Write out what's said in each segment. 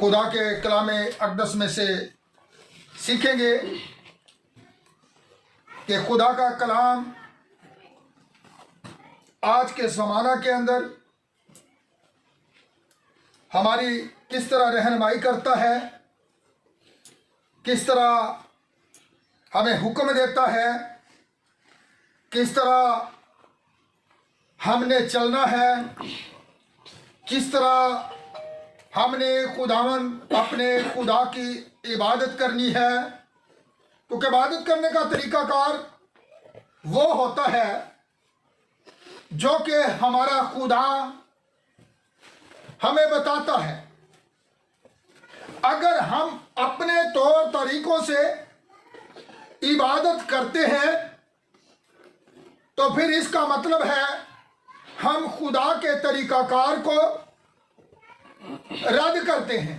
खुदा के कलाम अक़दस में से सीखेंगे कि खुदा का कलाम आज के ज़माना के अंदर हमारी किस तरह रहनुमाई करता है, किस तरह हमें हुक्म देता है, किस तरह हमने चलना है, किस तरह हमने खुदावन अपने खुदा की इबादत करनी है। क्योंकि इबादत करने का तरीकाकार वो होता है जो कि हमारा खुदा हमें बताता है। अगर हम अपने तौर तरीकों से इबादत करते हैं तो फिर इसका मतलब है हम खुदा के तरीकाकार को रद्द करते हैं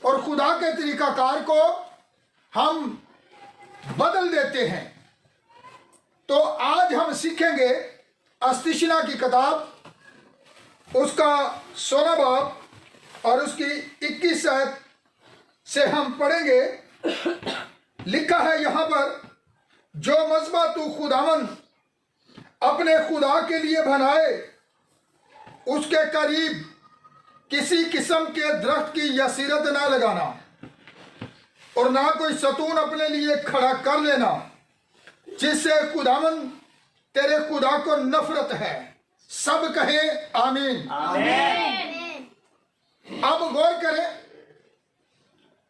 और खुदा के तरीकाकार को हम बदल देते हैं। तो आज हम सीखेंगे अस्तिशना की किताब उसका 16 बाब और उसकी 21 आयत से हम पढ़ेंगे। लिखा है यहाँ पर, जो मज़बा तू खुदावन अपने खुदा के लिए बनाए उसके करीब किसी किस्म के दरख्त की यसीरत ना लगाना और ना कोई सतून अपने लिए खड़ा कर लेना जिससे खुदावन तेरे खुदा को नफरत है। सब कहें आमीन। आमीन। अब गौर करें,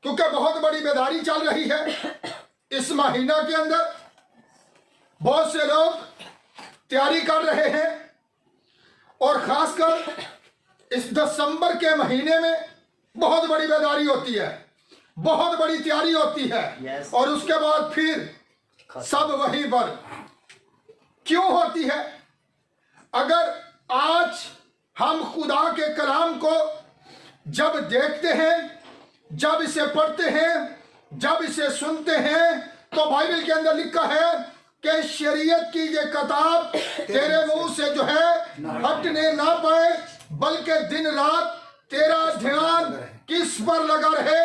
क्योंकि बहुत बड़ी बेदारी चल रही है इस महीना के अंदर। बहुत से लोग तैयारी कर रहे हैं और खासकर इस दिसंबर के महीने में बहुत बड़ी बेदारी होती है, बहुत बड़ी तैयारी होती है। और उसके बाद फिर सब वहीं पर क्यों होती है? अगर आज हम खुदा के कलाम को जब देखते हैं, जब इसे पढ़ते हैं, जब इसे सुनते हैं, तो बाइबल के अंदर लिखा है कि शरीयत की ये किताब तेरे मुंह से जो है हटने ना पाए, बल्कि दिन रात तेरा ध्यान किस पर लगा रहे।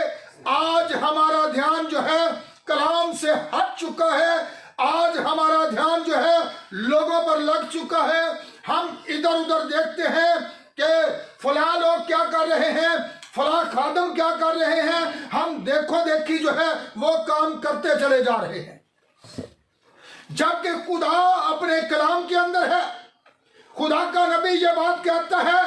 आज हमारा ध्यान जो है कलाम से हट चुका है। आज हमारा ध्यान जो है लोगों पर लग चुका है। हम इधर उधर देखते हैं कि फलां लोग क्या कर रहे हैं, फलां खादम क्या कर रहे हैं। हम देखो देखी जो है वो काम करते चले जा रहे हैं, जबकि खुदा अपने कलाम के अंदर है। खुदा का नबी ये बात कहता है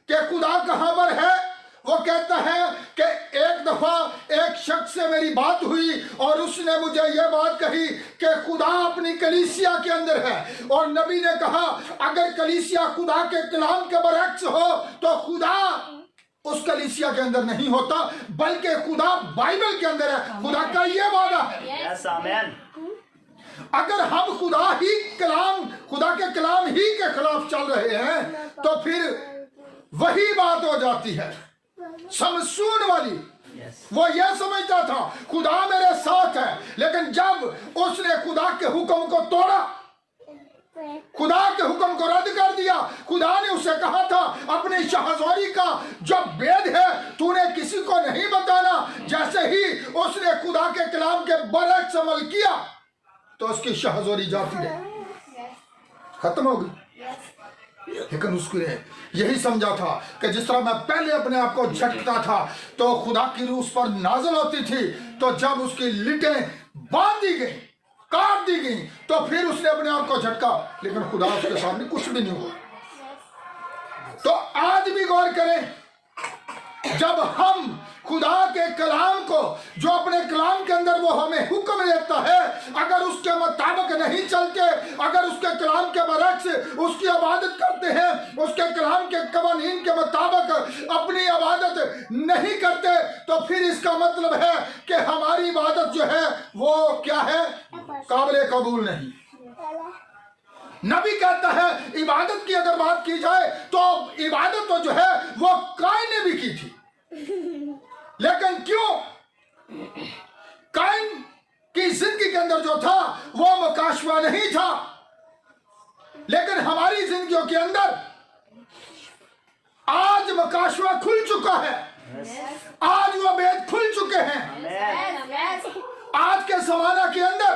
कि खुदा कहां पर है। वो कहता है कि एक दफा एक शख्स से मेरी बात हुई और उसने मुझे ये बात कही कि खुदा अपनी कलीसिया के अंदर है। और नबी ने कहा अगर कलीसिया खुदा के कलाम के बरअक्स हो तो खुदा उस कलीसिया के अंदर नहीं होता, बल्कि खुदा बाइबल के अंदर है। खुदा का ये वादा है। यस आमीन। अगर हम खुदा के कलाम ही के खिलाफ चल रहे हैं तो फिर वही बात हो जाती है समसून वाली। वो ये समझता था खुदा मेरे साथ है, लेकिन जब उसने खुदा के हुक्म को तोड़ा, खुदा के हुक्म को रद्द कर दिया, खुदा ने उसे कहा था अपनी शाहज़ोरी का जो भेद है तूने किसी को नहीं बताना। जैसे ही उसने खुदा के कलाम के बरअक्स अमल किया तो उसकी शाहज़ोरी जाती रही, खत्म हो गई। लेकिन उसने यही समझा था कि जिस तरह मैं पहले अपने आप को झटकता था तो खुदा की रूह उस पर नाज़िल होती थी, तो जब उसकी लिटें बांध दी गई, काट दी गई, तो फिर उसने अपने आप को झटका, लेकिन खुदा उसके सामने कुछ भी नहीं हुआ। तो आज भी गौर करें, जब हम खुदा के कलाम को जो अपने कलाम के अंदर वो हमें हुक्म देता है, अगर उसके मुताबिक नहीं चलते, अगर उसके कलाम के बरअक्स उसकी इबादत करते हैं, उसके कलाम के कवानीन के मुताबिक अपनी इबादत नहीं करते, तो फिर इसका मतलब है कि हमारी इबादत जो है वो क्या है, काबिल कबूल नहीं। नबी कहता है इबादत की अगर बात की जाए तो इबादत तो जो है वो काइन ने भी की थी, लेकिन क्यों? काइन की जिंदगी के अंदर जो था वो मुकाशवा नहीं था, लेकिन हमारी जिंदगियों के अंदर आज मुकाशवा खुल चुका है। आज वो भेद खुल चुके हैं। आज के जमाना के अंदर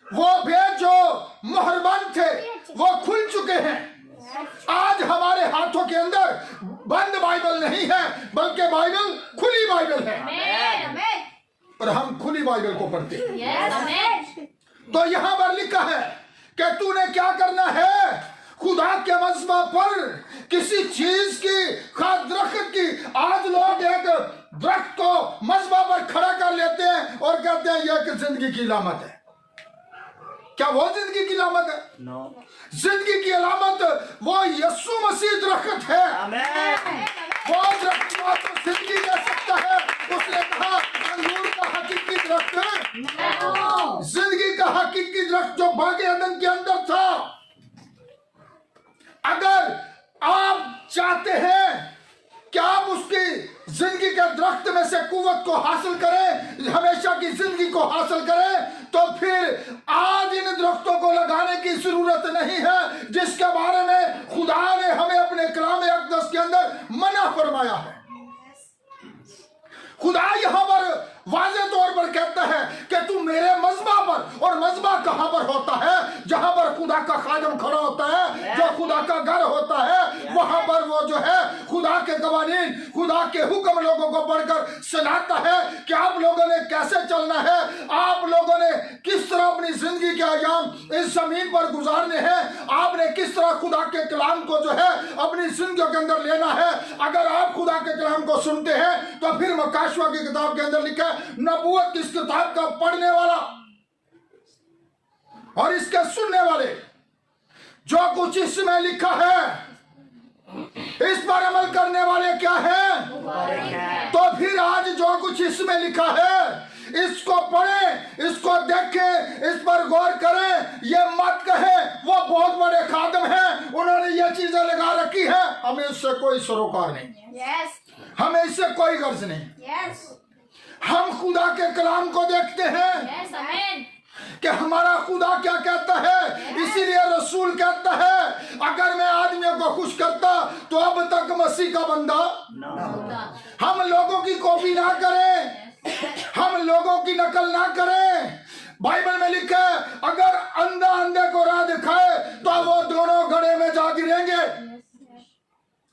वो भेद जो मोहरबंद थे वो खुल चुके हैं। आज हमारे हाथों के अंदर बंद बाइबल नहीं है, बल्कि बाइबल खुली बाइबल है और हम खुली बाइबल को पढ़ते हैं। तो यहां पर लिखा है कि तूने क्या करना है, खुदा के मज़बा पर किसी चीज की खास दरख्त की। आज लोग एक दरख्त को मज़बा पर खड़ा कर लेते हैं और कहते हैं यह जिंदगी की अलामत है। क्या वो जिंदगी की अलामत है? जिंदगी की अलामत वो यीशु मसीह दरख्त है। वो दरख्त तो जिंदगी दे सकता है। उसने कहा अंगूर का हकीकी दरख्त, जिंदगी का हकीकी दरख्त जो बागे अदन के अंदर था। अगर आप चाहते हैं कि आप उसकी जिंदगी के दरख्त में से कुव्वत को हासिल करें, हमेशा की जिंदगी को हासिल करें, तो फिर आज इन दरख्तों को लगाने की जरूरत नहीं है जिसके बारे में खुदा ने हमें अपने कलाम अक़दस के अंदर मना फरमाया है। खुदा यहां पर वाज़े तौर पर कहता है कि तू मेरे मज़बा पर, और मज़बा कहां पर होता है? जहां पर खुदा का खादम खड़ा होता है, जो खुदा का घर होता है, वहां पर वो जो है खुदा के कवानीन, खुदा के हुक्म लोगों को पढ़कर सुनाता है कि आप लोगों ने कैसे चलना है, आप लोगों ने किस तरह अपनी जिंदगी के अयाम इस जमीन पर गुजारने हैं, आपने किस तरह खुदा के कलाम को जो है अपनी जिंदगी के अंदर लेना है। अगर आप खुदा के कलाम को सुनते हैं तो फिर मकाशवा की किताब के अंदर लिखा है, नबूवत इस किताब का पढ़ने वाला और इसके सुनने वाले, जो कुछ इसमें लिखा है इस पर अमल करने वाले क्या है? तो फिर आज जो कुछ इसमें लिखा है इसको पढ़ें, इसको देखें, इस पर गौर करें। ये मत कहे वो बहुत बड़े खादम हैं, उन्होंने ये चीजें लगा रखी है, हमें इससे कोई सरोकार नहीं, हमें इससे कोई गर्ज नहीं। हम खुदा के कलाम को देखते हैं कि हमारा खुदा क्या कहता है। इसीलिए रसूल कहता है अगर मैं आदमियों को खुश करता तो अब तक मसीह का बंदा हम लोगों की कॉपी ना करें, हम लोगों की नकल ना करें। बाइबल में लिखा है अगर अंधा अंधे को राह दिखाए तो वो दोनों गड्ढे में जा गिरेंगे।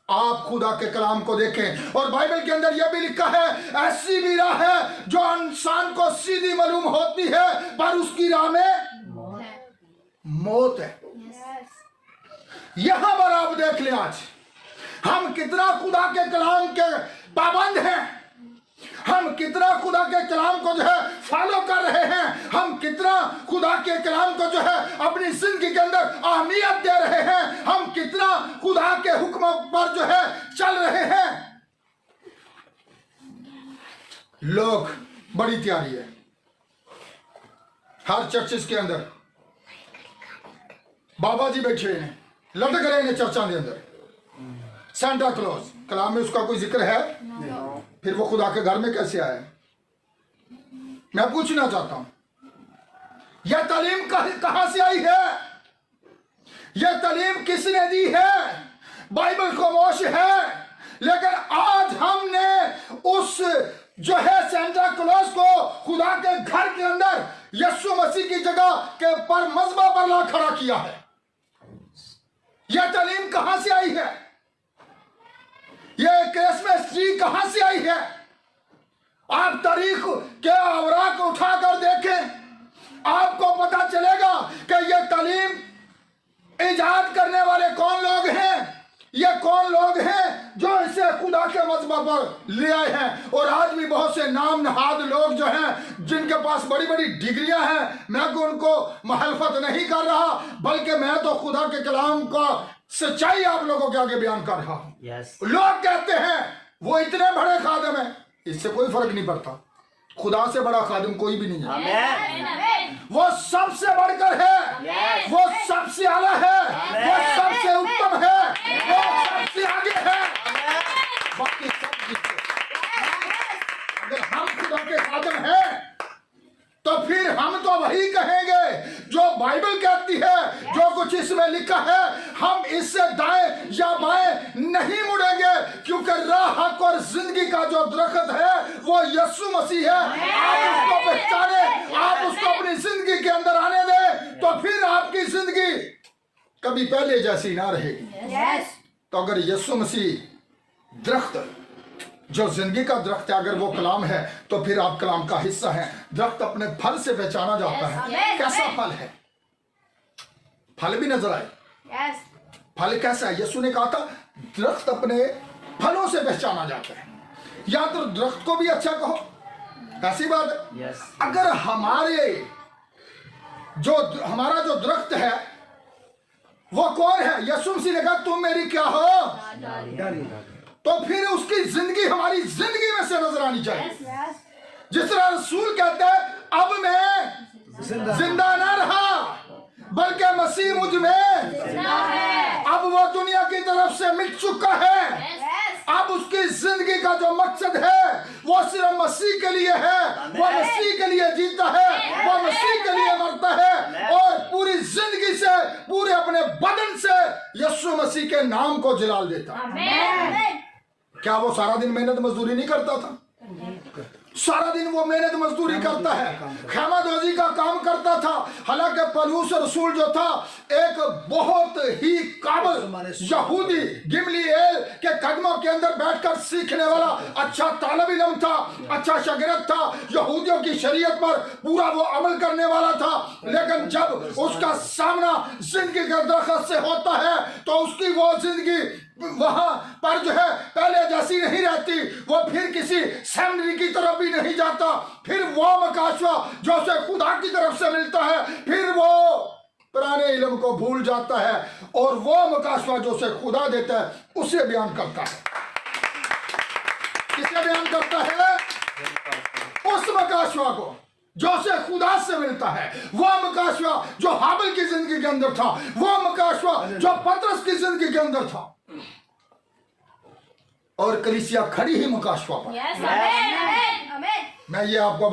आप खुदा के कलाम को देखें और बाइबल के अंदर यह भी लिखा है ऐसी भी राह है जो इंसान को सीधी मालूम होती है पर उसकी राह में मौत है। यहां पर आप देख लें आज हम कितना खुदा के कलाम के पाबंद हैं, हम कितना खुदा के कलाम को जो है फॉलो कर रहे हैं, हम कितना खुदा के कलाम को जो है अपनी जिंदगी के अंदर अहमियत दे रहे हैं, हम कितना खुदा के हुक्म पर जो है चल रहे हैं। लोग बड़ी तैयारी है हर चर्चिस के अंदर, बाबा जी बैठे हैं लटक रहे हैं चर्चा के अंदर, सेंटा क्लॉज, कलाम में उसका कोई जिक्र है? फिर वो खुदा के घर में कैसे आए? मैं पूछना चाहता हूं यह तालीम कहां से आई है? यह तालीम किसने दी है? बाइबल खामोश है, लेकिन आज हमने उस जो है सेंटा क्लॉज को खुदा के घर के अंदर यीशु मसीह की जगह के पर मज़बा पर ला खड़ा किया है। यह तालीम कहां से आई है? यह क्रिसमस ट्री कहां से आई है? आप तारीख के अवराक उठाकर देखें, आपको पता चलेगा कि यह तालीम इजाद करने वाले कौन लोग हैं। ये कौन लोग हैं जो इसे खुदा के मज़बा पर ले आए हैं। और आज भी बहुत से नाम नहाद लोग जो हैं जिनके पास बड़ी बड़ी डिग्रियां हैं, मैं उनको मुखालफत नहीं कर रहा, बल्कि मैं तो खुदा के कलाम का सच्चाई आप लोगों के आगे बयान कर रहा हूं। लोग कहते हैं वो इतने बड़े खादिम हैं, इससे कोई फर्क नहीं पड़ता। खुदा से बड़ा खादिम कोई भी नहीं है। वो सबसे बढ़कर है, वो सबसे आला है, वो सबसे उत्तम है, वो सबसे आगे है। बाकी सब अगर हम खुदा के खादिम हैं तो फिर हम तो वही कहेंगे जो बाइबल कहती है, जो कुछ इसमें लिखा है। हम इससे दाएं या बाएं नहीं मुड़ेंगे, क्योंकि राह हक और जिंदगी का जो दरख्त है वो यीशु मसीह है। आप उसको पहचाने, आप उसको अपनी जिंदगी के अंदर आने दें, तो फिर आपकी जिंदगी कभी पहले जैसी ना रहेगी। तो अगर यीशु मसीह दरख्त जो जिंदगी का दरख्त है, अगर वो कलाम है, तो फिर आप कलाम का हिस्सा हैं। दरख्त अपने फल से पहचाना जाता है। कैसा फल है? फल भी नजर आए। फल कैसा है? यीशु ने कहा था दरख्त अपने फलों से पहचाना जाता है। या तो दरख्त को भी अच्छा कहो, ऐसी बात है। अगर हमारा जो दरख्त है वो कौन है? यीशु मसीह ने कहा तुम मेरी क्या हो? तो फिर उसकी जिंदगी हमारी जिंदगी में से नजर आनी चाहिए। जिस तरह रसूल कहते हैं अब मैं जिंदा ना रहा बल्कि मसीह मुझ में जिंदा है। अब वो दुनिया की तरफ से मिट चुका है। अब उसकी जिंदगी का जो मकसद है वो सिर्फ मसीह के लिए है। वो मसीह के लिए जीता है, वो मसीह के लिए मरता है और पूरी जिंदगी से, पूरे अपने बदन से यीशु मसीह के नाम को जलाल देता है। क्या वो सारा दिन मेहनत मजदूरी नहीं करता था? सारा दिन वो मेहनत मजदूरी करता है, खैमादोजी का काम करता था। हालांकि पौलुस रसूल जो था एक बहुत ही काबिल यहूदी, गमलीएल के कदमों के अंदर बैठकर सीखने वाला अच्छा तालिब इल्म था, अच्छा शागिर्द था, यहूदियों की शरीयत पर पूरा वो अमल करने वाला था। लेकिन जब उसका सामना जिंदगी के दरख्त से होता है तो उसकी वो जिंदगी वहां पर जो है पहले जैसी नहीं रहती। वो फिर किसी सेमिनरी की तरफ भी नहीं जाता। फिर वो मकाशवा जो उसे खुदा की तरफ से मिलता है, फिर वो पुराने इल्म को भूल जाता है और वो मकाशवा जो उसे खुदा देता है उसे बयान करता है। किसे बयान करता है? उस मकाशवा को जो उसे खुदा से मिलता है। वो मकाशवा जो हाबिल की जिंदगी के अंदर था, वो मकाशवा जो पतरस की जिंदगी के अंदर था। और कलीसिया खड़ी ही मकाशवा पर। मैं ये आपको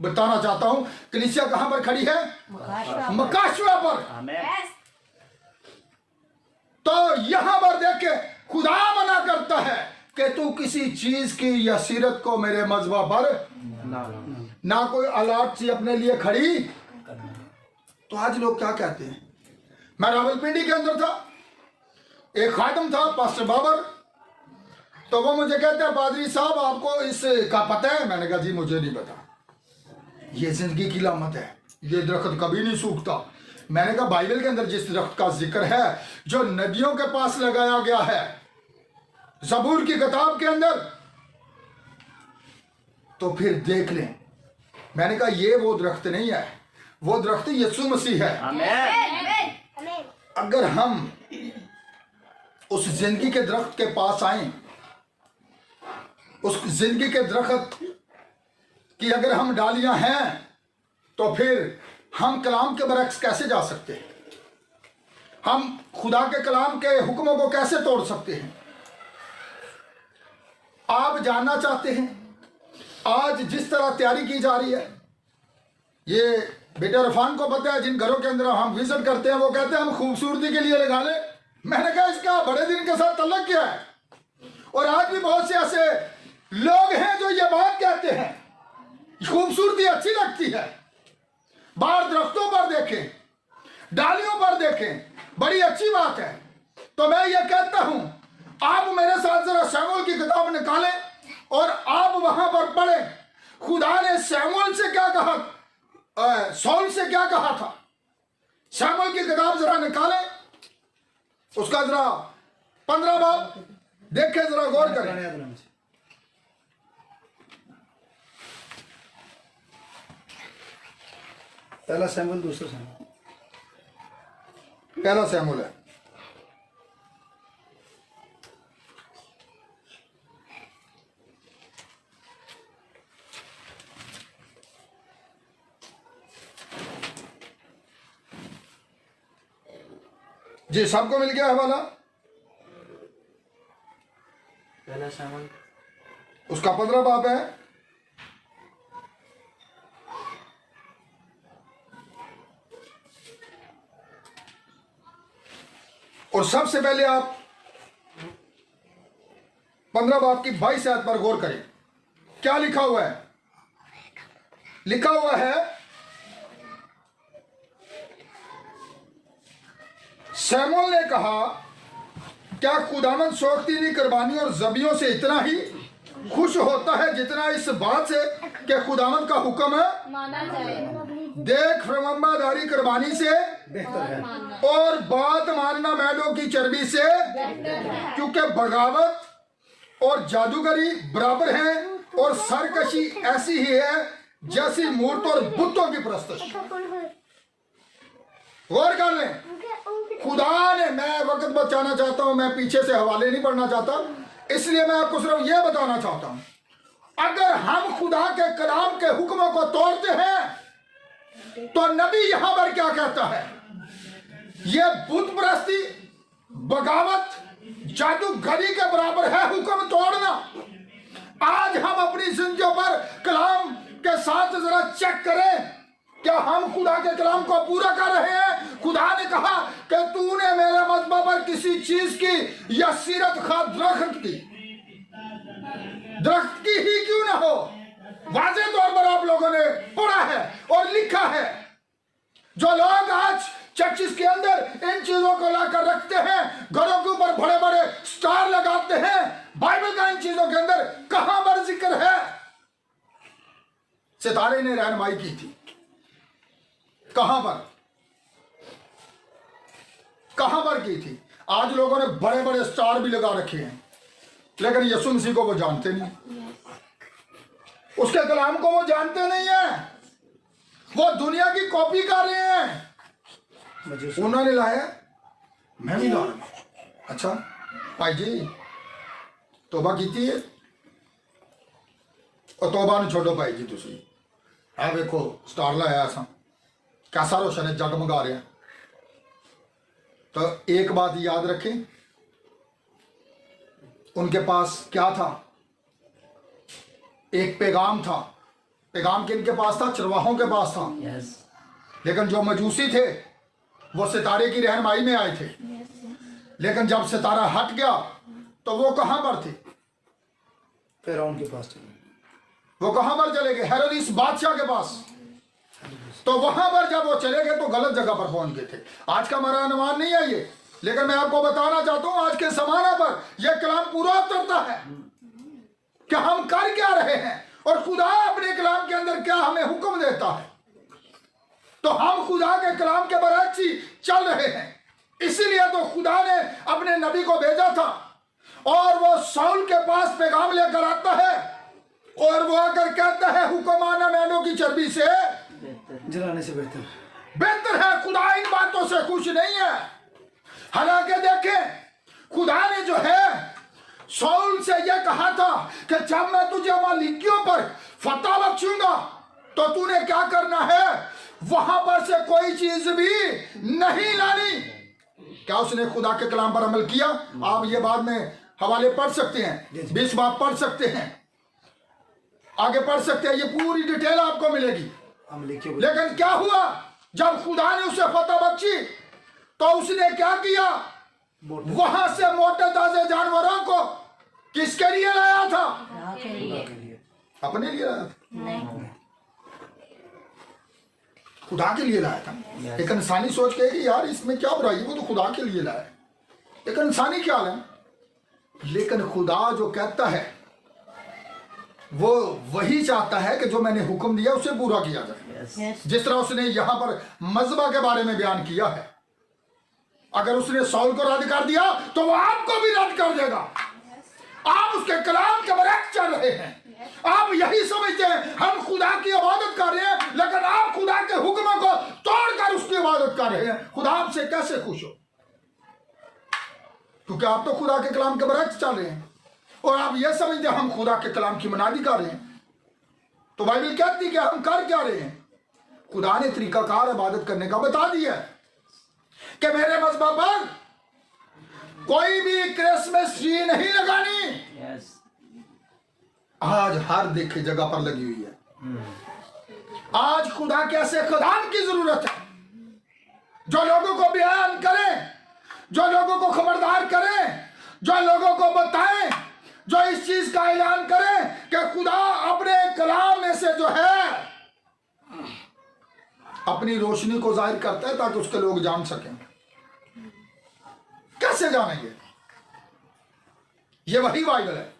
बताना चाहता हूं कलीसिया कहां पर खड़ी है? मकाशवा पर। तो यहां पर देख के खुदा मना करता है कि तू किसी चीज की या सीरत को मेरे मजबा पर ना कोई अलाट सी अपने लिए खड़ी। तो आज लोग क्या कहते हैं? मैं रावलपिंडी के अंदर था, एक खादम था पास्टर बाबर, तो वो मुझे कहते हैं पादरी साहब आपको इसका पता है? मैंने कहा जी मुझे नहीं पता। ये जिंदगी की लामत है, ये दरख्त कभी नहीं सूखता। मैंने कहा बाइबल के अंदर जिस दरख्त का जिक्र है जो नदियों के पास लगाया गया है ज़बूर की किताब के अंदर, तो फिर देख लें। मैंने कहा ये वो दरख्त नहीं है, वो दरख्त यीशु मसीह है। अगर हम उस जिंदगी के दरख्त के पास आए, उस जिंदगी के दरख्त की अगर हम डालियां हैं, तो फिर हम कलाम के बरक्स कैसे जा सकते हैं? हम खुदा के कलाम के हुक्मों को कैसे तोड़ सकते हैं? आप जानना चाहते हैं आज जिस तरह तैयारी की जा रही है, ये बेटा रफान को पता है, जिन घरों के अंदर हम विजिट करते हैं वो कहते हैं हम खूबसूरती के लिए लगा ले। मैंने कहा इसका बड़े दिन के साथ तल्लक क्या है? और आज भी बहुत से ऐसे लोग हैं जो ये बात कहते हैं खूबसूरती अच्छी लगती है, बाहर दरख्तों पर देखें, डालियों पर देखें, बड़ी अच्छी बात है। तो मैं ये कहता हूं आप मेरे साथ जरा शमूएल की किताब निकालें और आप वहां पर पढ़ें खुदा ने शमूएल से क्या कहा, सौल से क्या कहा था। शमूएल की किताब जरा निकालें, उसका जरा 15 बाब देखें, जरा गौर करें। पहला शमूएल, दूसरा शमूएल। पहला शमूएल है। जी सबको मिल गया हवाला? पहला शमूएल उसका 15 बाब है। और सबसे पहले आप 15 बाब की 22 आयत पर गौर करें। क्या लिखा हुआ है? लिखा हुआ है, शमूएल ने कहा, क्या खुदावंद सोख्तीनी कुर्बानी और जबियों से इतना ही खुश होता है जितना इस बात से कि खुदावंद का हुक्म है माना जाए। देख, फरमाबरदारी कुर्बानी से बेहतर है। और बात मानना मेढ़ों की चर्बी से, क्योंकि बगावत और जादूगरी बराबर हैं और सरकशी ऐसी ही है जैसी मूर्त और बुतों की प्रस्तुति। गौर कर लें, खुदा ने, मैं वक्त बचाना चाहता हूं, मैं पीछे से हवाले नहीं पढ़ना चाहता, इसलिए मैं आपको सिर्फ यह बताना चाहता हूं, अगर हम खुदा के कलाम के हुक्मों को तोड़ते हैं तो नबी यहां पर क्या कहता है? यह बुत परस्ती, बगावत, जादूगरी के बराबर है हुक्म तोड़ना। आज हम अपनी जिंदगियों पर कलाम के साथ जरा चेक करें, क्या हम खुदा के कलाम को पूरा कर रहे हैं? खुदा ने कहा कि तूने मेरे मजबा पर किसी चीज की या सीरत खा दरख्त की ही क्यों ना हो, वाज़ेह तौर पर आप लोगों ने पढ़ा है और लिखा है। जो लोग आज चर्चिस के अंदर इन चीजों को लाकर रखते हैं, घरों के ऊपर बड़े बड़े स्टार लगाते हैं, बाइबल का इन चीजों के अंदर कहां पर जिक्र है? सितारे ने रहनुमाई की थी, कहां पर की थी? आज लोगों ने बड़े बड़े स्टार भी लगा रखे हैं, लेकिन यीशु मसीह को वो जानते नहीं, उसके कलाम को वो जानते नहीं है, वो दुनिया की कॉपी कर रहे हैं। उन्होंने लाया, मैं भी ला रहा हूं। अच्छा भाई जी, तोबा की है और तोबा ने छोड़ो भाई जी, तुसी आ देखो स्टार लाया असा कैसा रोशन है, जगमगा रहा। तो एक बात याद रखें, उनके पास क्या था? एक पैगाम था। पैगाम किनके पास था? चरवाहों के पास था। लेकिन जो मजूसी थे वो सितारे की रहनुमाई में आए थे, लेकिन जब सितारा हट गया तो वो कहां पर थे? फिरौन के पास चले। वो कहां पर चले गए? हेरोदिस बादशाह के पास। तो वहां पर जब वो चले गए तो गलत जगह पर पहुंच गए थे। आज का हमारा अनुमान नहीं है ये, लेकिन मैं आपको बताना चाहता हूं आज के जमाने पर यह कलाम पूरा उतरता है कि हम कर क्या रहे हैं और खुदा अपने कलाम के अंदर क्या हमें हुक्म देता है। तो हम खुदा के कलाम के बरअक्स ही चल रहे हैं। इसीलिए तो खुदा ने अपने नबी को भेजा था और वो शाऊल के पास पैगाम लेकर आता है और वो आकर कहता है, हुक्माना मेढ़ों की चर्बी से जलाने से बेहतर है। खुदा इन बातों से खुश नहीं है। हालांकि देखें, खुदा ने जो है शाऊल से यह कहा था कि जब मैं तुझे अमालेकियों पर फतह बख्शूंगा तो तूने क्या करना है? वहां पर से कोई चीज भी नहीं लानी। क्या उसने खुदा के कलाम पर अमल किया? आप ये बाद में हवाले पढ़ सकते हैं, 20 बाब पढ़ सकते हैं, आगे पढ़ सकते हैं, ये पूरी डिटेल आपको मिलेगी। लेकिन क्या हुआ जब खुदा ने उसे फतह बख्शी तो उसने क्या किया? वहां से मोटे ताजे जानवरों को किसके लिए लाया था? अपने लिए लाया था? खुदा के लिए लाया था। एक इंसानी सोच के कि यार इसमें क्या बुराई है, वो तो खुदा के लिए लाया। एक इंसानी ख्याल है, लेकिन खुदा जो कहता है वो वही चाहता है कि जो मैंने हुक्म दिया उसे पूरा किया जाए। जिस तरह उसने यहां पर मजबा के बारे में बयान किया है, अगर उसने शाऊल को रद्द कर दिया तो वो आपको भी रद्द कर देगा। आप उसके कलाम के बरअक्स चल रहे हैं। आप यही समझते हैं हम खुदा की इबादत कर रहे हैं, लेकिन आप खुदा के हुक्मों को तोड़कर उसकी इबादत कर रहे हैं। खुदा आपसे कैसे खुश हो? क्योंकि आप तो खुदा के कलाम के बरअक्स चल रहे हैं और आप यह समझते हैं हम खुदा के कलाम की मनादी कर रहे हैं। तो बाइबल कहती है कि हम कर क्या रहे हैं? खुदा ने तरीकाकार इबादत करने का बता दिया कि मेरे मज़हब पर कोई भी क्रिसमस ट्री नहीं लगानी। आज हर देखे जगह पर लगी हुई है। आज खुदा के ऐसे खुदाम की जरूरत है जो लोगों को बयान करें, जो लोगों को खबरदार करें, जो लोगों को बताएं जो इस चीज का ऐलान करें कि खुदा अपने कलाम में से जो है अपनी रोशनी को जाहिर करता है ताकि उसके लोग जान सकें। कैसे जानेंगे? ये वही बाइबल है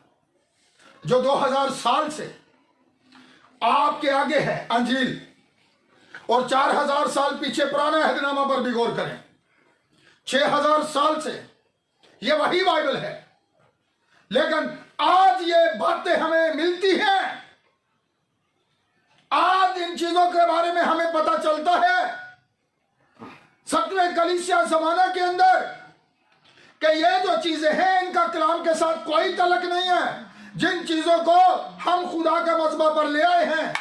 जो 2000 साल से आपके आगे है, अंजील, और 4000 साल पीछे पुराना अहदनामा पर भी गौर करें, 6000 साल से ये वही बाइबल है। लेकिन आज ये बातें हमें मिलती हैं, आज इन चीजों के बारे में हमें पता चलता है 7वें कलीसिया जमाना के अंदर कि ये जो चीजें हैं इनका कलाम के साथ कोई तलक नहीं है। जिन चीजों को हम खुदा के मजबा पर ले आए हैं,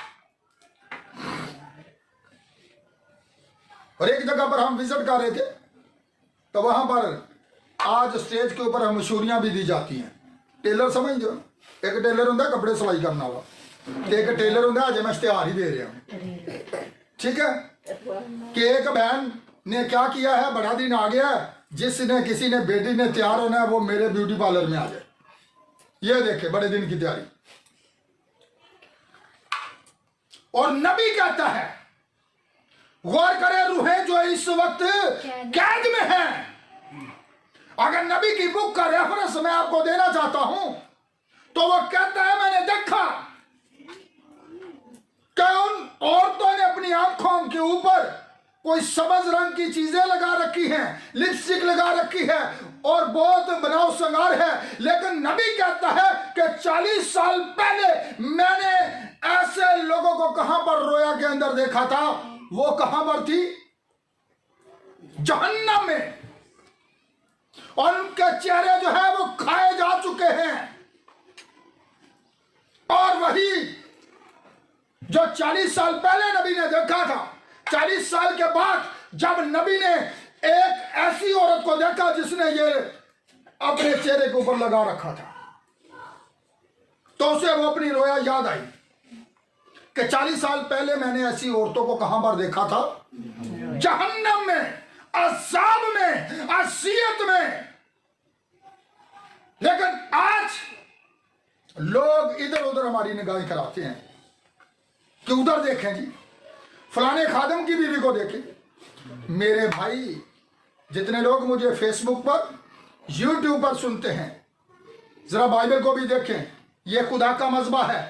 और एक जगह पर हम विजिट कर रहे थे तो वहां पर आज स्टेज के ऊपर हम मशहूरियां भी दी जाती हैं। टेलर समझ दो, एक टेलर होंगे कपड़े सिलाई करना हुआ, एक टेलर होंगे अजय मैं इश्तेहार ही दे रहा हूं, ठीक है। कि एक बहन ने क्या किया है, बड़ा दिन आ गया, जिसने किसी ने बेटी ने तैयार होना है वो मेरे ब्यूटी पार्लर में आ जाए। ये देखे बड़े दिन की तैयारी। और नबी कहता है, गौर करें, रूहें जो इस वक्त कैद में हैं। अगर नबी की बुक का रेफरेंस मैं आपको देना चाहता हूं तो वो कहता है, मैंने देखा कि उन औरतों ने अपनी आंखों के ऊपर कोई सबज रंग की चीजें लगा रखी हैं, लिपस्टिक लगा रखी है और बहुत बनाव श्रृंगार है। लेकिन नबी कहता है कि 40 साल पहले मैंने ऐसे लोगों को कहां पर रोया के अंदर देखा था। वो कहां पर थी? जहन्नम में। और उनके चेहरे जो है वो खाए जा चुके हैं। और वही जो 40 साल पहले नबी ने देखा था, 40 साल के बाद जब नबी ने एक ऐसी औरत को देखा जिसने ये अपने चेहरे के ऊपर लगा रखा था, तो उसे वो अपनी रोया याद आई कि 40 साल पहले मैंने ऐसी औरतों को कहां पर देखा था? जहन्नम में, अज़ाब में, असियत में। लेकिन आज लोग इधर उधर हमारी निगाहें कराते हैं कि उधर देखें जी, फलाने खादम की बीवी को देखें। मेरे भाई, जितने लोग मुझे फेसबुक पर, यूट्यूब पर सुनते हैं, जरा बाइबल को भी देखें। यह खुदा का मजबा है,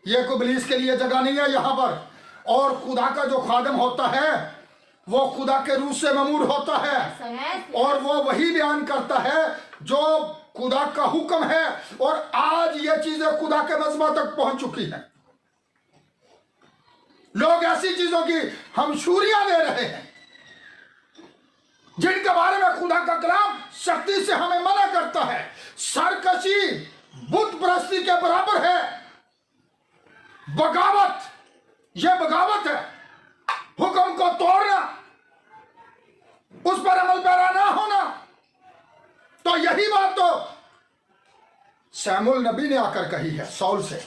यह कोई इब्लीस के लिए जगह नहीं है यहां पर। और खुदा का जो खादम होता है वो खुदा के रूह से ममूर होता है और वो वही बयान करता है जो खुदा का हुक्म है। और आज ये चीजें खुदा के मजबा तक पहुंच चुकी हैं। लोग ऐसी चीजों की हम शूरियां दे रहे हैं जिनके बारे में खुदा का कलाम सख्ती से हमें मना करता है। सरकशी बुत परस्ती के बराबर है। बगावत, यह बगावत है। हुक्म को तोड़ना, उस पर अमल पैरा ना होना। तो यही बात तो सैमुअल नबी ने आकर कही है सौल से।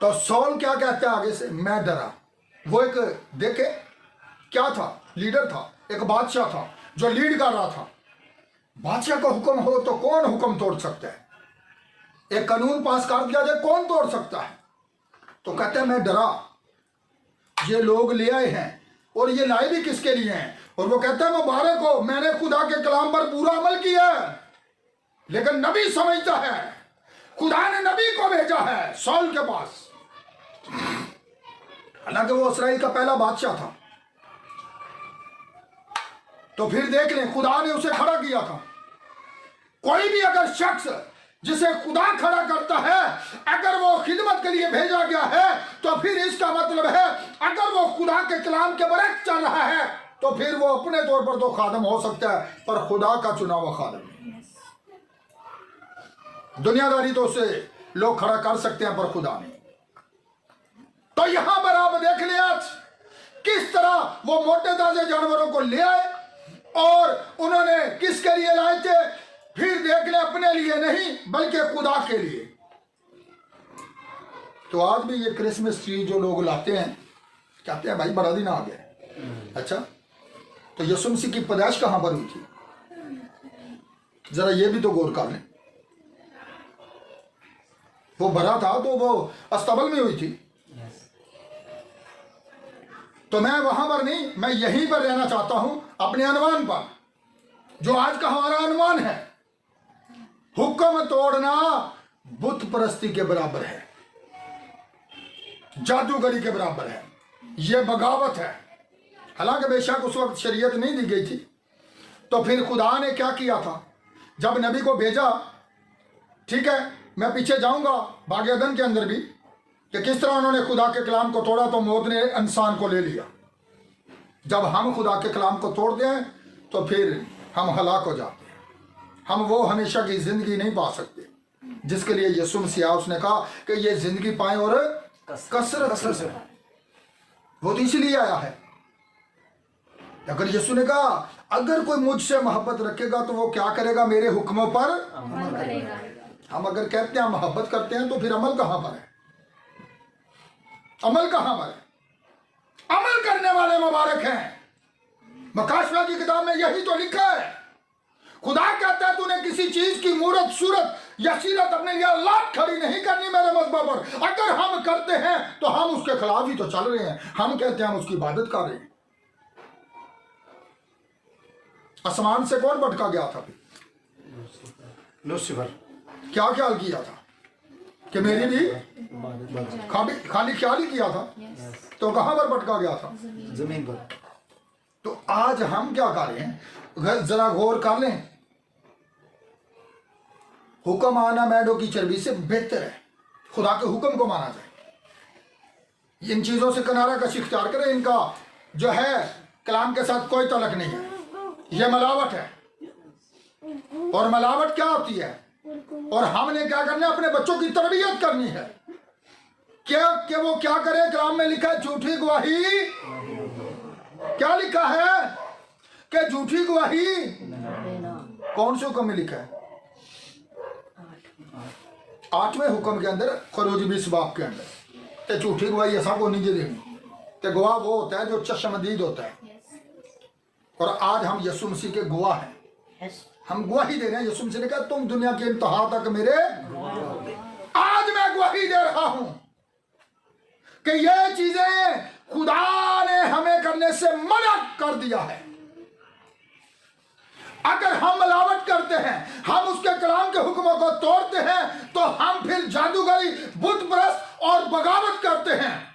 तो सौल क्या कहते हैं आगे से? मैं डरा। वो एक देखे क्या था? लीडर था, एक बादशाह था जो लीड कर रहा था। बादशाह का हुक्म हो तो कौन हुक्म तोड़ सकता है? एक कानून पास कर दिया जाए, कौन तोड़ सकता है? तो कहते हैं मैं डरा, ये लोग ले आए हैं और ये लाए भी किसके लिए हैं? और वो कहता है मुबारक हो, मैंने खुदा के कलाम पर पूरा अमल किया है। लेकिन नबी समझता है खुदा ने नबी को भेजा है सौल के पास, हालांकि वो इस्राइल का पहला बादशाह था। तो फिर देख लें, खुदा ने उसे खड़ा किया था। कोई भी अगर शख्स जिसे खुदा खड़ा करता है, अगर वो खिदमत के लिए भेजा गया है, तो फिर इसका मतलब है अगर वो खुदा के कलाम के बरक्स चल रहा है तो फिर वो अपने तौर पर तो खादम हो सकता है, पर खुदा का चुना हुआ खादम नहीं। दुनियादारी तो उसे लोग खड़ा कर सकते हैं, पर खुदा नहीं। तो यहां पर आप देख लें आज किस तरह वो मोटे ताजे जानवरों को ले आए और उन्होंने किसके लिए लाए थे? फिर देख ले, अपने लिए नहीं बल्कि खुदा के लिए। तो आज भी ये क्रिसमस ट्री जो लोग लाते हैं, कहते हैं भाई बड़ा दिन आ गया। अच्छा, तो यीशु मसीह की पैदाइश कहां पर हुई थी? जरा ये भी तो गौर कर लें। वो भरा था तो वो अस्तबल में हुई थी। तो मैं वहां पर नहीं, मैं यहीं पर रहना चाहता हूं अपने अनुमान पर, जो आज का हमारा अनुमान है। हुक्म तोड़ना बुत परस्ती के बराबर है, जादूगरी के बराबर है, यह बगावत है। हालांकि बेशक उस वक्त शरीयत नहीं दी गई थी। तो फिर खुदा ने क्या किया था, जब नबी को भेजा, ठीक है, मैं पीछे जाऊंगा बाग अदन के अंदर भी, कि किस तरह उन्होंने खुदा के कलाम को तोड़ा तो मौत ने इंसान को ले लिया। जब हम खुदा के कलाम को तोड़ते हैं तो फिर हम हलाक हो जाते हैं, हम वो हमेशा की जिंदगी नहीं पा सकते जिसके लिए यीशु मसीह उसने कहा कि ये जिंदगी पाए और कसरत से। वो तो इसलिए आया है। अगर यीशु ने कहा अगर कोई मुझसे मोहब्बत रखेगा तो वो क्या करेगा, मेरे हुक्मों पर अमल करेगा। हम अगर कहते हैं मोहब्बत करते हैं तो फिर अमल कहां पर है? अमल कहां पर है? अमल करने वाले मुबारक हैं। मकाशवा की किताब में यही तो लिखा है। खुदा कहता है तूने किसी चीज की मूरत सूरत या सीरत अपने लिए लात खड़ी नहीं करनी मेरे मज़हब पर। अगर हम करते हैं तो हम उसके खिलाफ ही तो चल रहे हैं। हम कहते हैं हम उसकी इबादत कर रहे हैं। आसमान से कौन भटका गया था? लूसीफर। क्या ख्याल किया था कि मेरी भी खाली ख्याल ही किया था, तो कहां पर भटका गया था? जमीन पर। तो आज हम क्या कर रहे हैं, जरा गौर कर लें। हुक्म आना मैडों की चर्बी से बेहतर है खुदा के हुक्म को माना जाए। इन चीजों से किनारा कश इख्तियार करें। इनका जो है कलाम के साथ कोई तलक नहीं है, यह मिलावट है। और मिलावट क्या होती है? और हमने क्या करना है, अपने बच्चों की तरबियत करनी है। क्या कि वो क्या करे? कलाम में लिखा है झूठी गवाही। क्या लिखा है कि झूठी गवाही कौन से हुक्म में लिखा है? 8वें हुक्म के अंदर, खरोज 20 बाब के अंदर, ते झूठी गवाही ऐसा को नहीं देनी। ते गवाह वो होता है जो चश्मदीद होता है। और आज हम यीशु मसीह के गवाह हैं। हम गवाही दे रहे हैं। यीशु मसीह ने कहा तुम दुनिया के इंतहा तक मेरे। आज मैं गवाही दे रहा हूं कि ये चीजें खुदा ने हमें करने से मना कर दिया है। अगर हम मिलावट करते हैं, हम उसके कलाम के हुक्मों को तोड़ते हैं, तो हम फिर जादूगरी, बुत परस्त और बगावत करते हैं।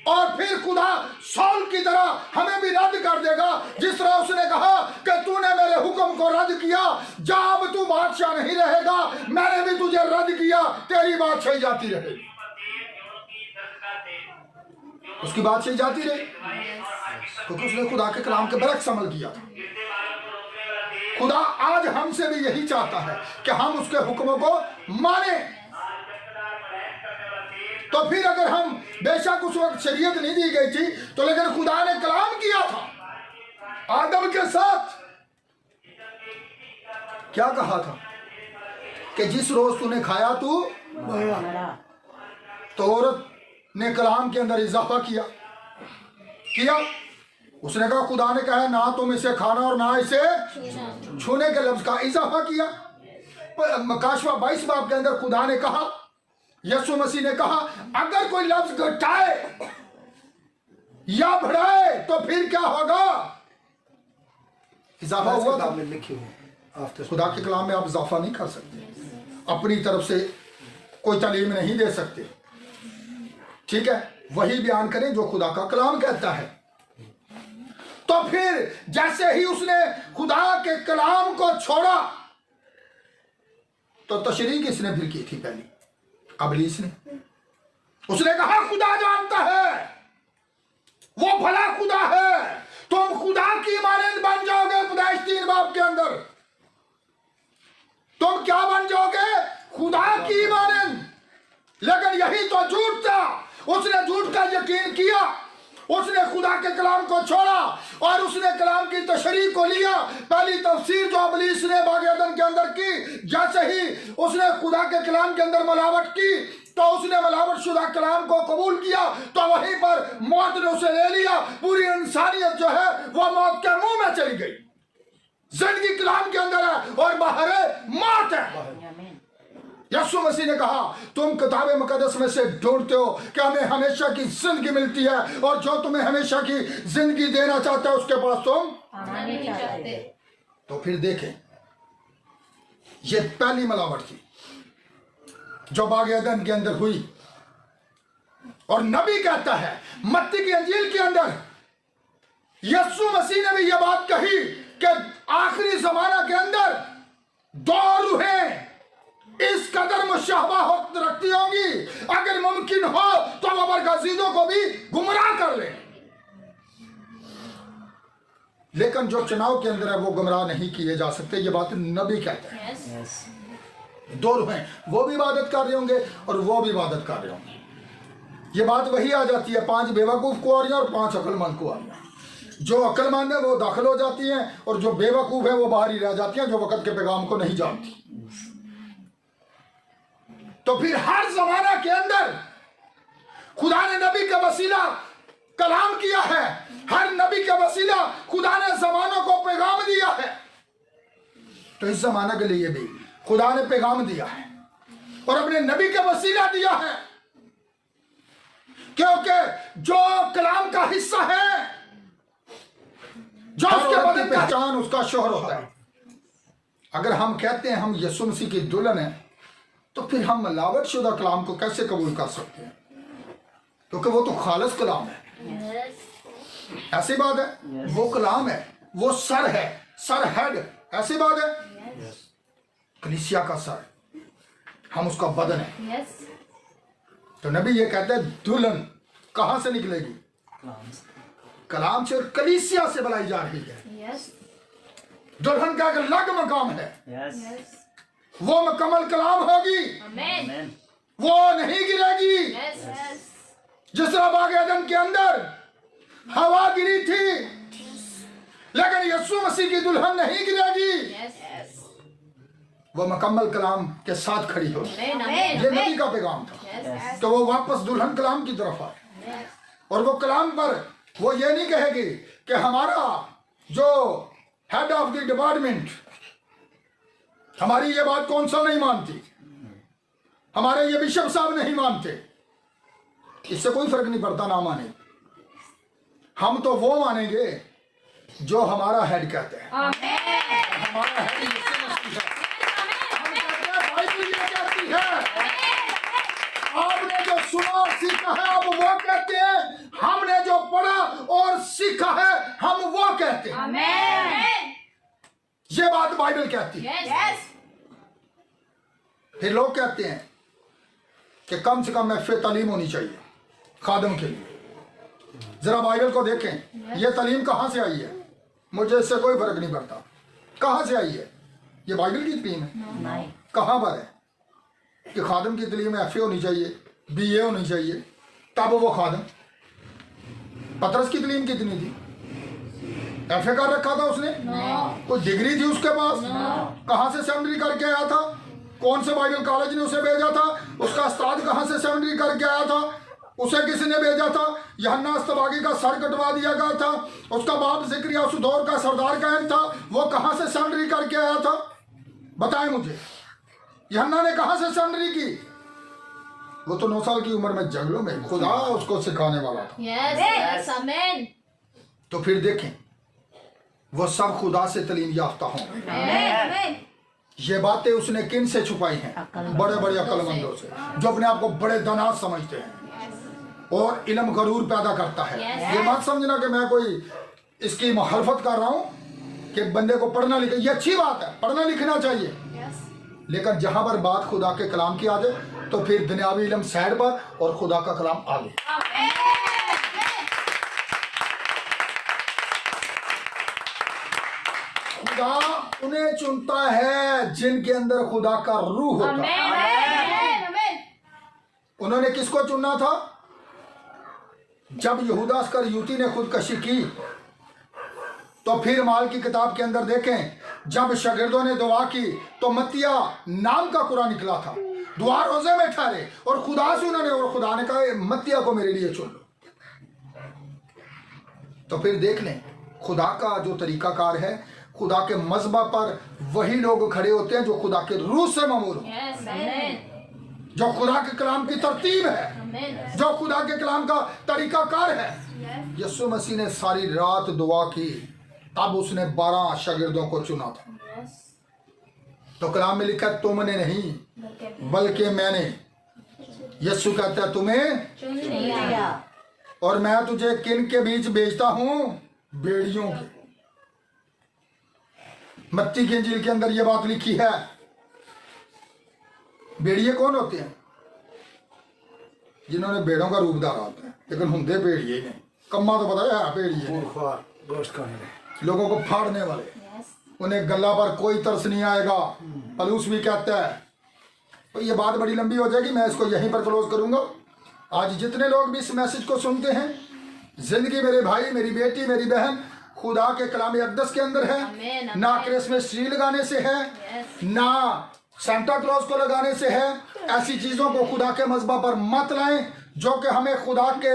और फिर खुदा सौल की तरह हमें भी रद्द कर देगा। जिस तरह उसने कहा कि तूने मेरे हुक्म को रद्द किया, जा अब तू बादशाह नहीं रहेगा, मैंने भी तुझे रद्द किया, तेरी बादशाही जाती रहेगी। उसकी बादशाही जाती रही क्योंकि उसने खुदा के कलाम के बरक्स अमल किया था। खुदा आज हमसे भी यही चाहता है कि हम उसके हुक्मों को माने। तो फिर अगर हम, बेशक उस वक्त शरीयत नहीं दी गई थी, तो लेकिन खुदा ने कलाम किया था आदम के साथ। क्या कहा था कि जिस रोज तूने खाया तू मरा। तो औरत ने कलाम के अंदर इजाफा किया। उसने कहा, खुदा ने कहा ना तुम इसे खाना और ना इसे छूने के लफ्ज का इजाफा किया। मकाशवा 22 बाब के अंदर खुदा ने कहा, यीशु मसीह ने कहा, अगर कोई लफ्ज घटाए या बढ़ाए तो फिर क्या होगा? इजाफा हुआ था। खुदा के कलाम में आप इजाफा नहीं कर सकते, अपनी तरफ से कोई तालीम नहीं दे सकते। ठीक है, वही बयान करें जो खुदा का कलाम कहता है। तो फिर जैसे ही उसने खुदा के कलाम को छोड़ा, तो तशरीह किसने फिर की थी? पहली अबलीस ने। उसने कहा खुदा जानता है, वो भला खुदा है, तुम खुदा की मानंद बन जाओगे। पैदाइश 3 बाब के अंदर तुम क्या बन जाओगे? खुदा की मानंद। लेकिन यही तो झूठ था। उसने झूठ का यकीन किया, उसने खुदा के कलाम को छोड़ा और उसने कलाम की तशरीह को लिया। पहली तफसीर जो अबलीस ने बाग अदन के अंदर की, जैसे ही उसने खुदा के कलाम के अंदर मिलावट की, तो उसने मिलावट शुदा कलाम को कबूल किया, तो वहीं पर मौत ने उसे ले लिया। पूरी इंसानियत जो है वह मौत के मुंह में चली गई। जिंदगी कलाम के अंदर है और बाहर मौत है। यीशु मसीह ने कहा तुम किताब मुकद्दस में से ढूंढते हो कि हमें हमेशा की जिंदगी मिलती है, और जो तुम्हें हमेशा की जिंदगी देना चाहता है उसके पास तुम आना नहीं चाहते। तो फिर देखें, ये पहली मिलावट थी जो बाग एदन के अंदर हुई। और नबी कहता है मत्ती की अंजील के अंदर, यीशु मसीह ने भी यह बात कही कि आखिरी जमाना के अंदर दो रूहें इस कदर मुशाहबा रखती होंगी, अगर मुमकिन हो तो वो बरगजीदों को भी गुमराह कर ले। लेकिन जो चुनाव के अंदर है वो गुमराह नहीं किए जा सकते, ये बात नबी कहते हैं। Yes. दो रूहें, वो भी इबादत कर रहे होंगे और वो भी इबादत कर रहे होंगे। ये बात वही आ जाती है 5 बेवकूफ कुआरियां और 5 अक्लमंद कुआरियां। जो अक्लमंद है वो दाखिल हो जाती हैं और जो बेवकूफ है वो बाहर ही रह जाती हैं, जो वक्त के पैगाम को नहीं जानती। तो फिर हर जमाना के अंदर खुदा ने नबी का वसीला कलाम किया है, हर नबी का वसीला खुदा ने जमानों को पैगाम दिया है। तो इस जमाने के लिए भी खुदा ने पैगाम दिया है और अपने नबी का वसीला दिया है, क्योंकि जो कलाम का हिस्सा है, जो उसके बदन की पहचान उसका शोहर होता है। अगर हम कहते हैं हम यीशु मसीह की दुल्हन है, तो फिर हम मिलावट शुदा कलाम को कैसे कबूल कर सकते हैं? क्योंकि वो तो खालिस कलाम है। Yes. ऐसी बात है, वो कलाम है, वो सर है, सर हेड, ऐसी बात है। कलीसिया का सर, हम उसका बदन है। Yes. तो नबी ये कहते हैं दुल्हन कहां से निकलेगी? कलाम से और कलीसिया से बुलाई जा रही है। Yes. दुल्हन का एक अलग मकाम है, Yes. Yes. वो मुकम्मल कलाम होगी, Amen. Amen. वो नहीं गिरेगी। Yes. Yes. जिस तरह बाग एदन के अंदर हवा गिरी थी, लेकिन यीशु मसीह की दुल्हन नहीं गिरेगी, Yes. Yes. वो मुकम्मल कलाम के साथ खड़ी होगी। Amen. Amen. ये नबी का पैगाम था Yes. Yes. तो वो वापस दुल्हन कलाम की तरफ आए, Yes. और वो कलाम पर वो ये नहीं कहेगी कि हमारा जो हेड ऑफ द डिपार्टमेंट हमारी ये बात कौंसिल नहीं मानती, हमारे ये बिशप साहब नहीं मानते, इससे कोई फर्क नहीं पड़ता ना माने। हम तो वो मानेंगे जो हमारा हेड कहते हैं। Amen. हमारा हेड यीशु मसीह है। हम कहते हैं बाइबल ये कहती है, आपने जो सुना और सीखा है आप वो कहते हैं, हमने जो पढ़ा और सीखा है हम वो कहते हैं। Amen. ये बात बाइबल कहती है। Yes. Yes. फिर लोग कहते हैं कि कम से कम महफ़िल तालीम होनी चाहिए खादम के लिए। जरा बाइबल को देखें, ये तालीम कहाँ से आई है? मुझे इससे कोई फर्क नहीं पड़ता कहाँ से आई है, ये बाइबल की तालीम है। नहीं। कहाँ पर है कि खादम की तालीम एफ ए होनी चाहिए, BA होनी चाहिए, तब वो खादम। पतरस की तालीम कितनी थी? FA कर रखा था उसने? कोई डिग्री थी उसके पास? कहाँ से सेकेंडरी करके आया था? कौन से बाइबल कॉलेज ने उसे भेजा था? उसका उस्ताद कहाँ से सेकेंडरी करके आया था? उसे किसने भेजा था? यूहन्ना अस्तबागी का सर कटवा दिया गया था। उसका बाप ज़िक्रिया उस दौर का सरदार कहन था, वो कहाँ से सेकेंडरी करके आया था? बताएं मुझे, यूहन्ना ने कहाँ से सेकेंडरी की? वो तो 9 साल की उम्र में जंगलों में खुदा उसको सिखाने वाला था। Yes. Yes. Amen. तो फिर देखें, वो सब खुदा से तालीम याफ्ता हों। Amen. ये बातें उसने किन से छुपाई हैं? बड़े बड़े अक्लमंदों से, जो अपने आप को बड़े दाना समझते हैं और इल्म गरूर पैदा करता है। Yes. ये मत समझना कि मैं कोई इसकी मुखालफत कर रहा हूँ कि बंदे को पढ़ना लिखना, ये अच्छी बात है, पढ़ना लिखना चाहिए, Yes. लेकिन जहां पर बात खुदा के कलाम की आ जाए तो फिर दुनियावी इल्म साइड पर और खुदा का कलाम आगे। खुदा उन्हें चुनता है जिनके अंदर खुदा का रूह होता है। Amen. Amen. उन्होंने किसको चुना था? जब यहूदा इस्करियोती ने खुदकशी की, तो फिर माल की किताब के अंदर देखें, जब शागिर्दों ने दुआ की तो मत्तिया नाम का कुरान निकला था। दुआ रोजे में ठहरे और खुदा से उन्होंने, और खुदा ने कहा मत्तिया को मेरे लिए चुन लो। तो फिर देख लें, खुदा का जो तरीकाकार है, खुदा के मज़हब पर वही लोग खड़े होते हैं जो खुदा के रूह से मामूर हो। Yes. Amen. जो खुदा के कलाम की तरतीब है, Amen. जो खुदा के कलाम का तरीकाकार है। Yes. यीशु मसीह ने सारी रात दुआ की, तब उसने 12 शागिर्दों को चुना था। Yes. तो कलाम में लिखा तुमने नहीं Look बल्कि मैंने। यीशु कहता है तुम्हें, चुन लिया। और मैं तुझे किन के बीच भेजता हूं? भेड़ियों के। मत्ती की इंजील के अंदर यह बात लिखी है। भेड़िए कौन होते हैं? जिन्होंने भेड़ों का रूप धारा होता है, लेकिन हुंदे भेड़िए ही नहीं। कम्मा तो पता है भेड़िए, मूर्खवार गोश्त खाने वाले। लोगों को फाड़ने वाले। Yes. उन्हें गल्ला पर कोई तरस नहीं आएगा। पलूस भी कहता है। तो ये बात बड़ी लंबी हो जाएगी, मैं इसको यहीं पर क्लोज करूंगा। आज जितने लोग भी इस मैसेज को सुनते हैं, जिंदगी मेरे भाई, मेरी बेटी, मेरी बहन खुदा के कलाम अक़दस के अंदर है। Amen. ना क्रिसमस ट्री लगाने से है, Yes. ना सांता क्लॉज को लगाने से है। ऐसी चीजों को खुदा के मज़बा पर मत लाएं जो कि हमें खुदा के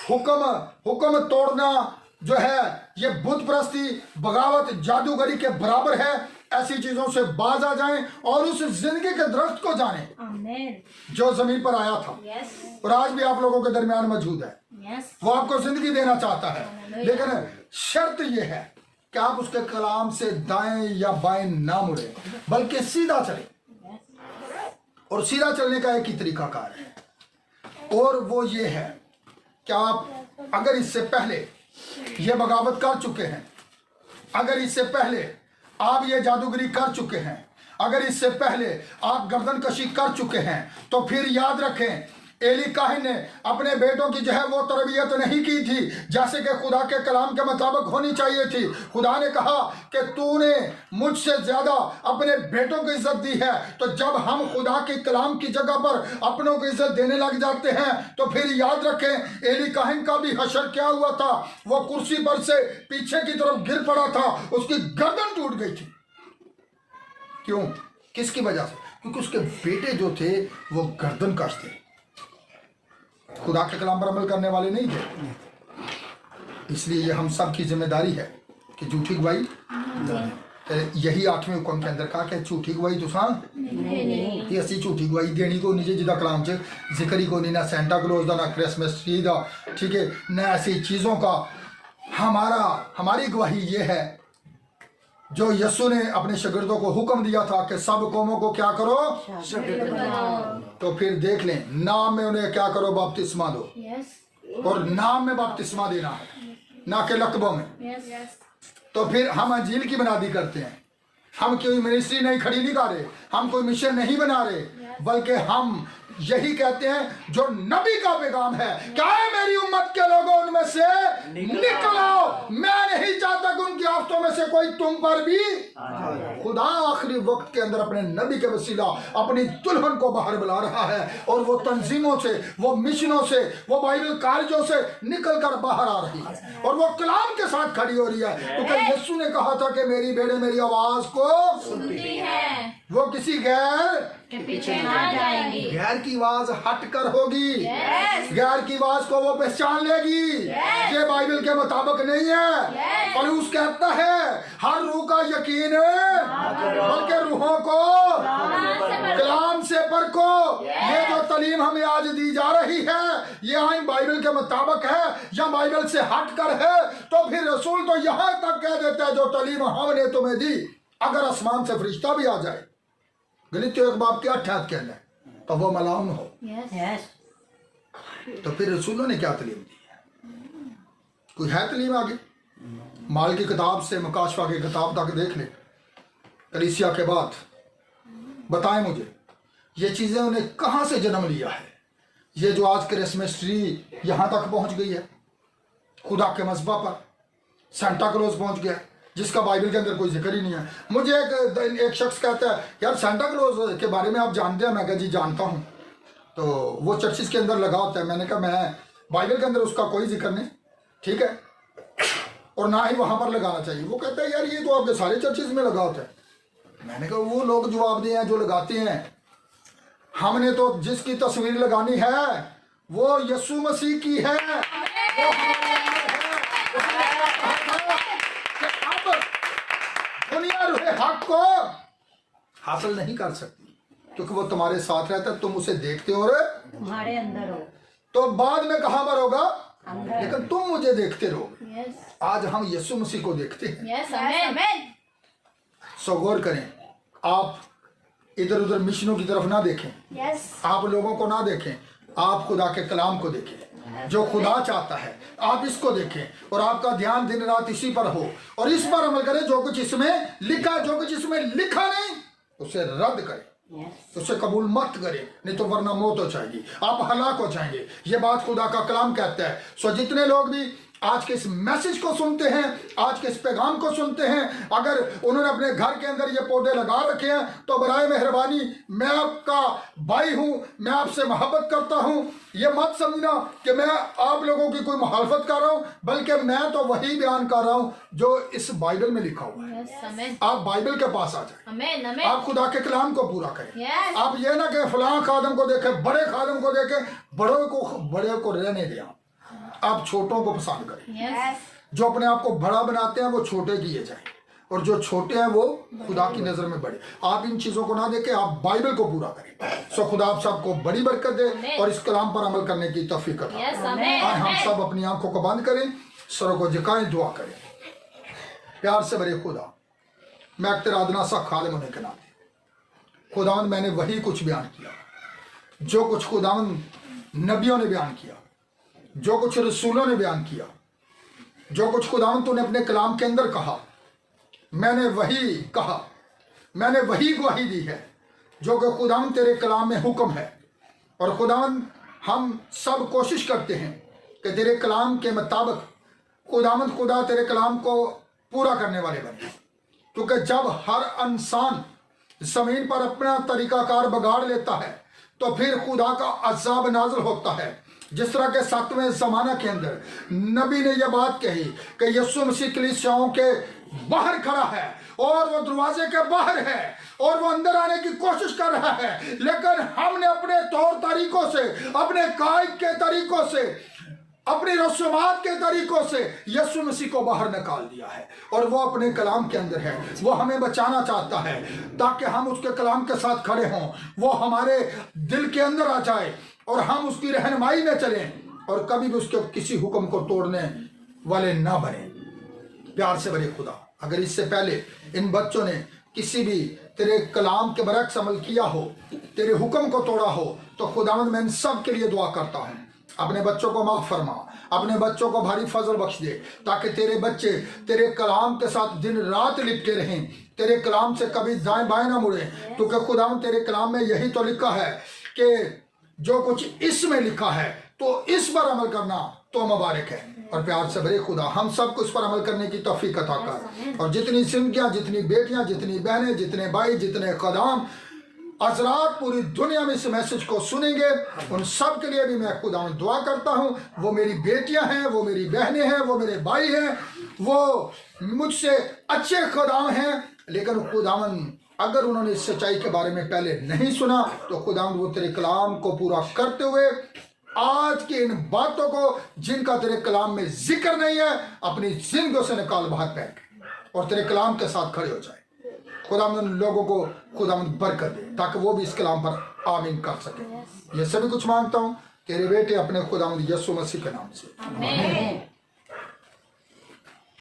हुक्म तोड़ना जो है, ये बुत परस्ती, बगावत, जादूगरी के बराबर है। ऐसी चीजों से बाज आ जाएं और उस जिंदगी के दरख्त को जानें Amen. जो जमीन पर आया था Yes. और आज भी आप लोगों के दरमियान मौजूद है। Yes. वो आपको जिंदगी देना चाहता है, लेकिन शर्त यह है कि आप उसके कलाम से दाएं या बाएं ना मुड़े, बल्कि सीधा चले। और सीधा चलने का एक ही तरीकाकार है, और वो ये है कि आप अगर इससे पहले ये बगावत कर चुके हैं, अगर इससे पहले आप ये जादूगरी कर चुके हैं, अगर इससे पहले आप गर्दन कशी कर चुके हैं, तो फिर याद रखें एली काहिन ने अपने बेटों की जो है वो तरबियत नहीं की थी जैसे कि खुदा के कलाम के मुताबिक होनी चाहिए थी। खुदा ने कहा कि तूने मुझसे ज्यादा अपने बेटों को इज्जत दी है। तो जब हम खुदा के कलाम की जगह पर अपनों को इज्जत देने लग जाते हैं, तो फिर याद रखें एली काहिन का भी हशर क्या हुआ था? वो कुर्सी पर से पीछे की तरफ गिर पड़ा था, उसकी गर्दन टूट गई थी। क्यों? किसकी वजह से? क्योंकि उसके बेटे जो थे वो गर्दन कश थे, खुदा के कलाम पर अमल करने वाले नहीं थे। इसलिए ये हम सब की जिम्मेदारी है कि झूठी गवाही, यही 8वें हुक्म के अंदर कहा कि झूठी गवाही तुसा कि असी झूठी गवाही देनी को नीचे जिदा कलाम च जिक्र ही को नहीं, ना सेंटा क्लॉज का, ना क्रिसमस ट्री का, ठीक है, ना ऐसी चीज़ों का। हमारी गवाही ये है जो यीशु ने अपने शागिर्दों को हुक्म दिया था कि सब कौमों को क्या करो? तो फिर देख लें, नाम में उन्हें क्या करो? बपतिस्मा दो। Yes. और नाम में बपतिस्मा देना है, ना कि लकबों में। Yes. Yes. तो फिर हम अंजील की बुनियादी करते हैं, हम कोई मिनिस्ट्री नहीं खड़ी नहीं कर रहे, हम कोई मिशन नहीं बना रहे, बल्कि हम यही कहते हैं जो नबी का पैगाम है, क्या है मेरी उम्मत के लोगों उनमें से निकलो। मैं नहीं चाहता कि उनकी आफतों में से कोई तुम पर भी। खुदा आखिरी वक्त के अंदर अपने नबी के वसीला अपनी दुल्हन को बाहर बुला रहा है, और वो तंजीमों से, वो मिशनों से, वो बाइबल कॉलेजों से निकल कर बाहर आ रही है, और वो कलाम के साथ खड़ी हो रही है। क्योंकि यीशु ने कहा था कि मेरी भेड़ें मेरी आवाज को सुनती है, वो किसी गैर के पीछे ना जाएंगी। गैर की आवाज हटकर होगी। Yes. गैर की आवाज को वो पहचान लेगी। Yes. ये बाइबल के मुताबिक नहीं है। Yes. पौलुस कहता है हर रूह का यकीन बल्कि रूहों को कलाम से परखो। ये जो तालीम हमें आज दी जा रही है, ये आइन बाइबल के मुताबिक है या बाइबल से हटकर है? तो फिर रसूल तो यहाँ तक कह देता है जो तालीम हमने तुम्हें दी, अगर आसमान से फरिश्ता भी आ जाए, गलीतियों 1 के 8 के अंदर, तो वो मलाउन हो। Yes. तो फिर रसूलों ने क्या तालीम दी है? कोई है तालीम आगे? माल की किताब से मुकाशफा की किताब तक देख ले, कलीसिया के बाद बताएं मुझे ये चीज़ें उन्हें कहाँ से जन्म लिया है? ये जो आज क्रिसमस ट्री यहाँ तक पहुँच गई है, खुदा के मज़बा पर सांता क्लॉज पहुँच गया, जिसका बाइबल के अंदर कोई जिक्र ही नहीं है। मुझे एक शख्स कहता है यार सांता क्लॉज के बारे में आप जानते हैं? मैं कहा जी जानता हूँ। तो वो चर्चिस के अंदर लगा होता है। मैंने कहा मैं बाइबल के अंदर उसका कोई जिक्र नहीं, ठीक है, और ना ही वहाँ पर लगाना चाहिए। वो कहता है यार ये तो आपके सारे चर्चिस में लगा होता है। मैंने कहा वो लोग जवाब दिए हैं जो लगाते हैं, हमने तो जिसकी तस्वीर लगानी है वो यीशु मसीह की है। दुनिया रूहे हक को हासिल नहीं कर सकती क्योंकि वो तुम्हारे साथ रहता है, तुम उसे देखते हो और तुम्हारे अंदर हो, तो बाद में कहाँ मरोगा, अंदर। लेकिन तुम मुझे देखते रहोगे। यस आज हम यीशु मसीह को देखते हैं। यस आमेन सो गौर करें, आप इधर उधर मिशनों की तरफ ना देखें, यस आप लोगों को ना देखें, आप खुदा के कलाम को देखें जो खुदा चाहता है। आप इसको देखें और आपका ध्यान दिन रात इसी पर हो और इस पर अमल करें। जो कुछ इसमें लिखा, जो कुछ इसमें लिखा नहीं उसे रद्द करें, उसे कबूल मत करें, नहीं तो वरना मौत हो जाएगी, आप हलाक हो जाएंगे। ये बात खुदा का कलाम कहता है। सो जितने लोग भी आज के इस मैसेज को सुनते हैं, आज के इस पैगाम को सुनते हैं, अगर उन्होंने अपने घर के अंदर ये पौधे लगा रखे हैं तो बराए मेहरबानी, मैं आपका भाई हूं, मैं आपसे मोहब्बत करता हूं। ये मत समझना कि मैं आप लोगों की कोई मुखालफत कर रहा हूं, बल्कि मैं तो वही बयान कर रहा हूं जो इस बाइबल में लिखा हुआ है। यस आमेन आप बाइबल के पास आ जाए, आमेन आमेन आप खुदा के कलाम को पूरा करें। Yes. आप ये ना कि फलां खादम को देखे, बड़े खादम को देखे, बड़े को रहने दें। आप छोटों को पसंद करें। यस जो अपने आप को बड़ा बनाते हैं वो छोटे किए जाएं, और जो छोटे हैं वो खुदा की नजर में बड़े। आप इन चीजों को ना देखें, आप बाइबल को पूरा करें। सो खुदा आप सबको बड़ी बरकत दे और इस कलाम पर अमल करने की तौफीक अता यस फरमाए। आमेन आज हम सब अपनी आंखों को बंद करें, सरों को झुकाएं, दुआ करें। प्यार से बड़े खुदा, मैं एक तेरा अदना सा खादिम होने के नाते खुदावंद, मैंने वही कुछ बयान किया जो कुछ खुदावंद नबियों ने बयान किया, जो कुछ रसूलों ने बयान किया, जो कुछ खुदावंद तूने अपने कलाम के अंदर कहा, मैंने वही कहा, मैंने वही गवाही दी है जो कि खुदावंद तेरे कलाम में हुक्म है। और खुदावंद हम सब कोशिश करते हैं कि तेरे कलाम के मुताबिक खुदावंद खुदा तेरे कलाम को पूरा करने वाले बने, क्योंकि जब हर इंसान जमीन पर अपना तरीकाकार बगाड़ लेता है तो फिर खुदा का अज़ाब नाज़िल होता है। जिस तरह के 7वें ज़माना के अंदर नबी ने यह बात कही कि यीशु मसीह कलीसियाओं के बाहर खड़ा है और वो दरवाजे के बाहर है और वो अंदर आने की कोशिश कर रहा है, लेकिन हमने अपने तौर तरीकों से, अपने कायद के तरीकों से, अपनी रस्मात के तरीकों से यीशु मसीह को बाहर निकाल दिया है। और वो अपने कलाम के अंदर है, वो हमें बचाना चाहता है ताकि हम उसके कलाम के साथ खड़े हों, वो हमारे दिल के अंदर आ जाए और हम उसकी रहनुमाई में चलें और कभी भी उसके किसी हुक्म को तोड़ने वाले ना बने। प्यार से बड़े खुदा, अगर इससे पहले इन बच्चों ने किसी भी तेरे कलाम के बरक्स अमल किया हो, तेरे हुक्म को तोड़ा हो, तो खुदावंद मैं इन सब के लिए दुआ करता हूँ, अपने बच्चों को माफ फरमा, अपने बच्चों को भारी फजल बख्श दे, ताकि तेरे बच्चे तेरे कलाम के साथ दिन रात लिपटे रहें, तेरे कलाम से कभी दाएं बाएं ना मुड़े। क्योंकि खुदावंद तेरे कलाम में यही तो लिखा है कि जो कुछ इसमें लिखा है तो इस पर अमल करना तो मुबारक है। और प्यार से बड़े खुदा, हम सबको इस पर अमल करने की तौफीक अता कर। और जितनी जिंदगियां, जितनी बेटियां, जितनी बहनें, जितने भाई, जितने कदम अजरात पूरी दुनिया में इस मैसेज को सुनेंगे, उन सब के लिए भी मैं खुदा में दुआ करता हूँ। वो मेरी बेटियां हैं, वो मेरी बहनें हैं, वो मेरे भाई हैं, वो मुझसे अच्छे खुदाम हैं, लेकिन खुदावन अगर उन्होंने इस सच्चाई के बारे में पहले नहीं सुना तो खुदावन वो तेरे कलाम को पूरा करते हुए आज की इन बातों को जिनका तेरे कलाम में जिक्र नहीं है अपनी जिंदगी से निकाल बाहर फेंक और तेरे कलाम के साथ खड़े हो जाए। खुदावंद लोगों को खुदावंद बरकत दे ताकि वो भी इस कलाम पर आमीन कर सके। ये सभी कुछ मांगता हूँ तेरे बेटे अपने खुदावंद यीशु मसीह के नाम से। आमीन।